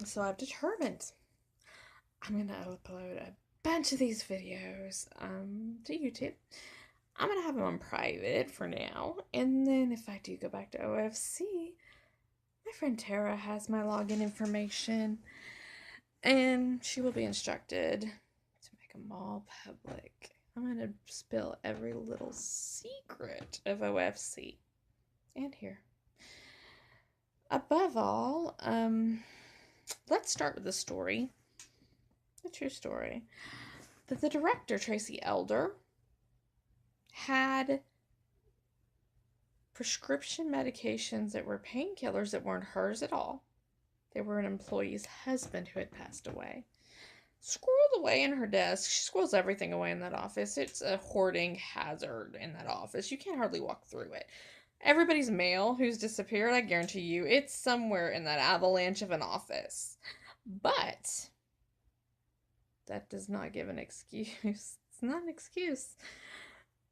So I've determined I'm going to upload a bunch of these videos to YouTube. I'm going to have them on private for now. And then if I do go back to OFC, my friend Tara has my login information. And she will be instructed to make them all public. I'm going to spill every little secret of OFC and here. Above all, let's start with the story. The true story. That the director, Tracy Elder, had prescription medications that were painkillers that weren't hers at all. They were an employee's husband who had passed away. Squirreled away in her desk. She squirrels everything away in that office. It's a hoarding hazard in that office. You can't hardly walk through it. Everybody's mail who's disappeared, I guarantee you, it's somewhere in that avalanche of an office. But that does not give an excuse. It's not an excuse.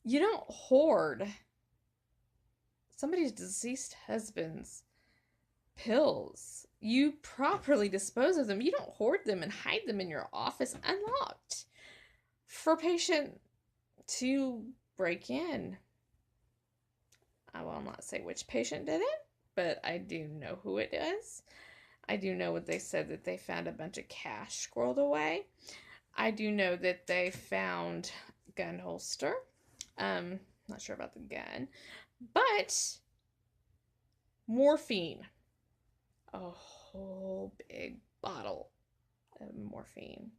You don't hoard somebody's deceased husband's pills. You properly dispose of them. You don't hoard them and hide them in your office unlocked for a patient to break in. I will not say which patient did it, but I do know who it is. I do know what they said, that they found a bunch of cash squirreled away. I do know that they found a gun holster. Not sure about the gun. But morphine. A whole big bottle of morphine.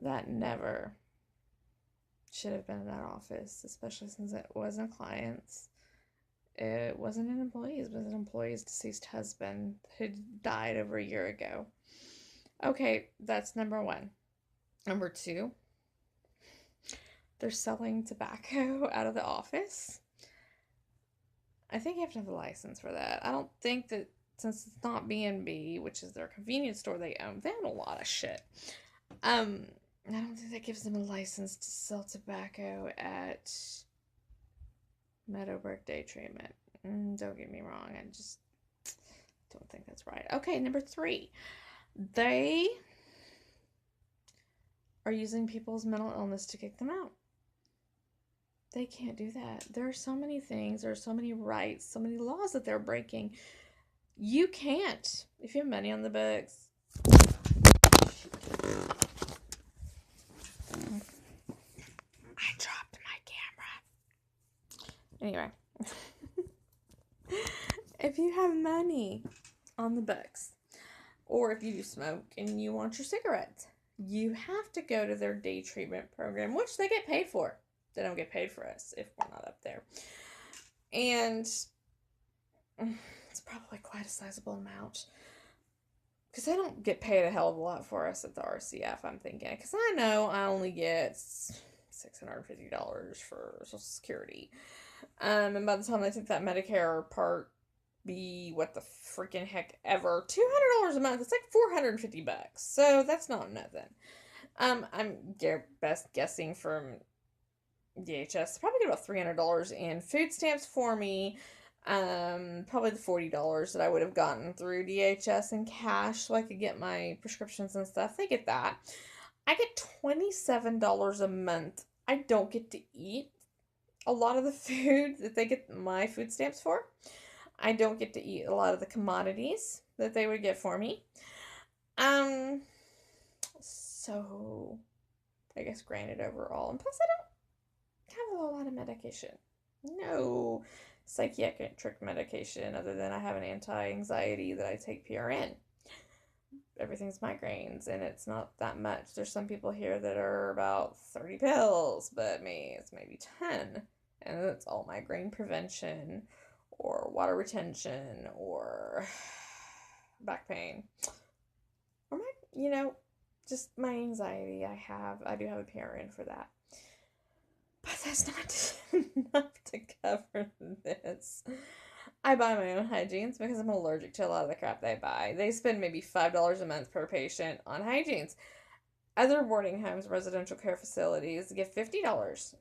That never should have been in that office, especially since it wasn't clients. It wasn't an employee. It was an employee's deceased husband who died over a year ago. Okay, that's number one. Number two, they're selling tobacco out of the office. I think you have to have a license for that. I don't think that, since it's not B&B, which is their convenience store they own a lot of shit. I don't think that gives them a license to sell tobacco at Meadowbrook Day Treatment. Don't get me wrong. I just don't think that's right. Okay, number three. They are using people's mental illness to kick them out. They can't do that. There are so many things. There are so many rights, so many laws that they're breaking. You can't. If you have money on the books. I dropped my camera. Anyway. If you have money on the books, or if you do smoke and you want your cigarettes, you have to go to their day treatment program, which they get paid for. They don't get paid for us if we're not up there. And it's probably quite a sizable amount. Because they don't get paid a hell of a lot for us at the RCF, I'm thinking. Because I know I only get $650 for Social Security. And by the time I take that Medicare Part B, what the freaking heck ever, $200 a month. It's like $450. So that's not nothing. I'm best guessing from DHS, probably get about $300 in food stamps for me. Probably the $40 that I would have gotten through DHS in cash so I could get my prescriptions and stuff. They get that. I get $27 a month. I don't get to eat a lot of the food that they get my food stamps for. I don't get to eat a lot of the commodities that they would get for me. So I guess granted overall. And plus I don't have a lot of medication. No psychiatric medication other than I have an anti-anxiety that I take PRN. Everything's migraines, and it's not that much. There's some people here that are about 30 pills, but me, it's maybe 10. And it's all migraine prevention, or water retention, or back pain. Or just my anxiety. I do have a PRN for that. But that's not enough to cover this. I buy my own hygienes because I'm allergic to a lot of the crap they buy. They spend maybe $5 a month per patient on hygienes. Other boarding homes, residential care facilities give $50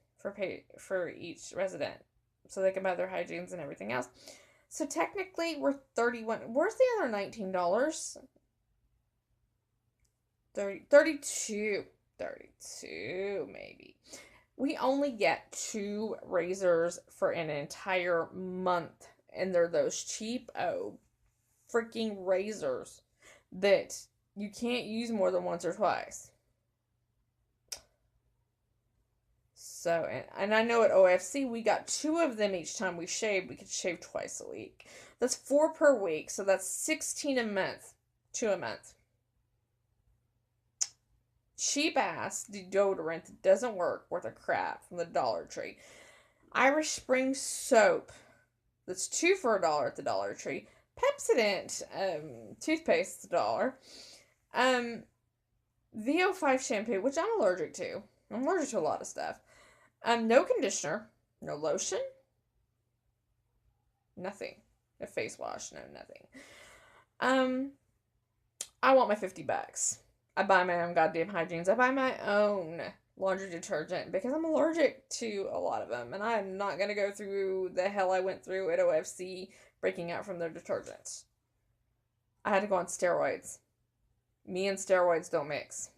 for each resident, so they can buy their hygienes and everything else. So technically, we're 31. Where's the other $19? 32. 32, maybe. We only get 2 razors for an entire month. And they're those cheap, freaking razors that you can't use more than once or twice. So, and I know at OFC we got 2 of them each time we shaved. We could shave twice a week. That's 4 per week. So that's 16 a month. 2 a month. Cheap ass deodorant that doesn't work, worth a crap, from the Dollar Tree. Irish Spring soap. That's 2 for $1 at the Dollar Tree. Pepsodent toothpaste is $1. VO5 shampoo, which I'm allergic to. I'm allergic to a lot of stuff. No conditioner, no lotion, nothing. No face wash, no nothing. I want my $50. I buy my own goddamn hygienes. I buy my own laundry detergent because I'm allergic to a lot of them, and I'm not gonna go through the hell I went through at OFC breaking out from their detergents. I had to go on steroids. Me and steroids don't mix.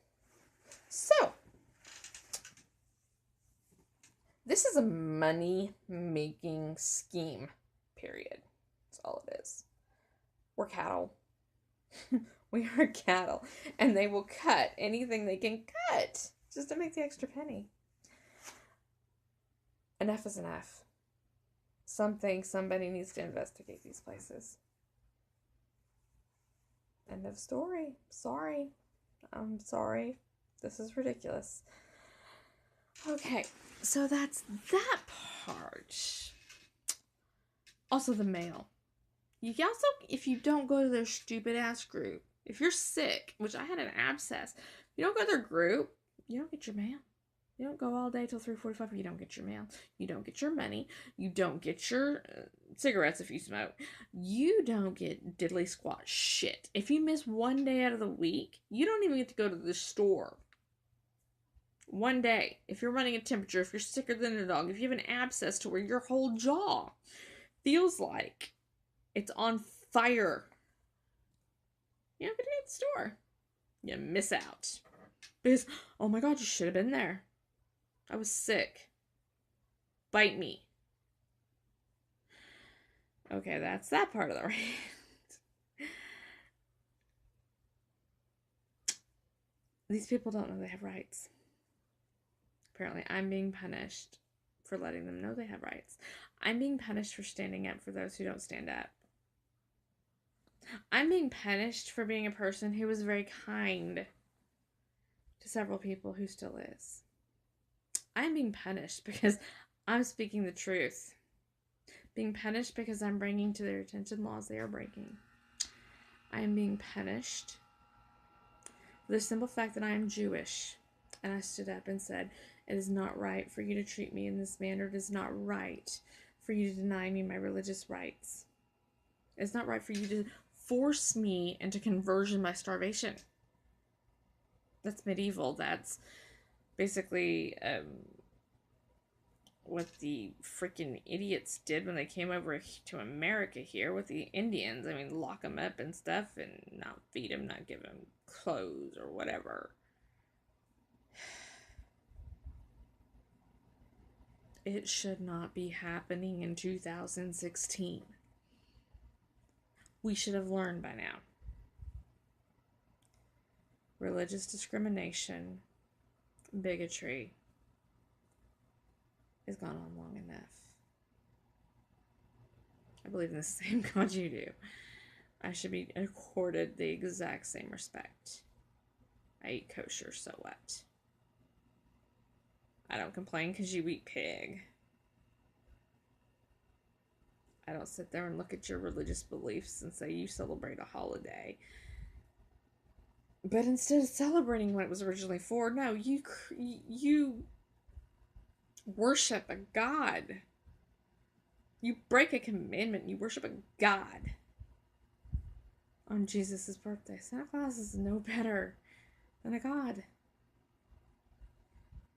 So, this is a money-making scheme, period. That's all it is. We're cattle. We are cattle. And they will cut anything they can cut just to make the extra penny. Enough is enough. Somebody needs to investigate these places. End of story. Sorry. I'm sorry. This is ridiculous. Okay, so that's that part. Also, the mail. You can also, if you don't go to their stupid ass group, if you're sick, which I had an abscess, you don't go to their group, you don't get your mail. You don't go all day till 3:45. You don't get your mail. You don't get your money. You don't get your cigarettes if you smoke. You don't get diddly squat shit. If you miss one day out of the week, you don't even get to go to the store. One day. If you're running a temperature, if you're sicker than a dog, if you have an abscess to where your whole jaw feels like it's on fire, you don't get to go to the store. You miss out. Because, oh my God, you should have been there. I was sick. Bite me. Okay, that's that part of the rant. These people don't know they have rights. Apparently, I'm being punished for letting them know they have rights. I'm being punished for standing up for those who don't stand up. I'm being punished for being a person who was very kind to several people who still is. I'm being punished because I'm speaking the truth. Being punished because I'm bringing to their attention laws they are breaking. I am being punished for the simple fact that I am Jewish. And I stood up and said, it is not right for you to treat me in this manner. It is not right for you to deny me my religious rights. It's not right for you to force me into conversion by starvation. That's medieval. That's basically what the freaking idiots did when they came over to America here with the Indians. I mean, lock them up and stuff and not feed them, not give them clothes or whatever. It should not be happening in 2016. We should have learned by now. Religious discrimination, bigotry has gone on long enough. I believe in the same God you do. I should be accorded the exact same respect. I eat kosher, so what? I don't complain because you eat pig. I don't sit there and look at your religious beliefs and say you celebrate a holiday. But instead of celebrating what it was originally for, no, you worship a God. You break a commandment. You worship a God on Jesus' birthday. Santa Claus is no better than a God.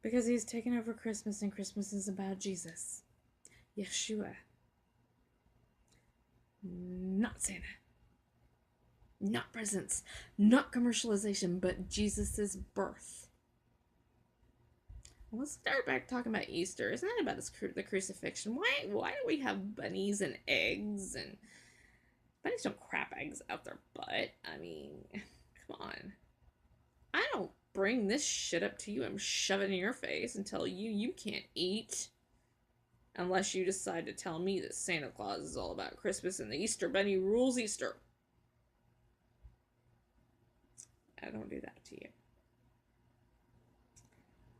Because he's taken over Christmas, and Christmas is about Jesus. Yeshua. Not Santa. Not presents. Not commercialization, but Jesus' birth. Well, let's start back talking about Easter. Isn't that about the crucifixion? Why do we have bunnies and eggs? And bunnies don't crap eggs out their butt. I mean, come on. I don't bring this shit up to you and shove it in your face and tell you can't eat. Unless you decide to tell me that Santa Claus is all about Christmas and the Easter Bunny rules Easter. I don't do that to you.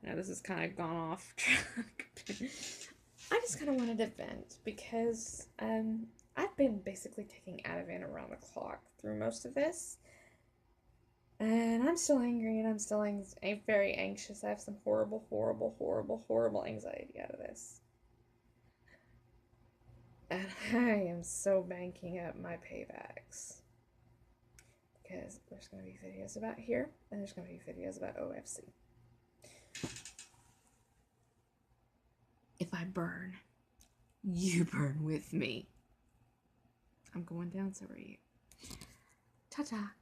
Now this has kind of gone off track. I just kind of wanted to vent because I've been basically taking Ativan around the clock through most of this. And I'm still angry and I'm still very anxious. I have some horrible, horrible, horrible, horrible anxiety out of this. And I am so banking up my paybacks. Because there's going to be videos about here and there's going to be videos about OFC. If I burn, you burn with me. I'm going down, so are you. Ta-ta.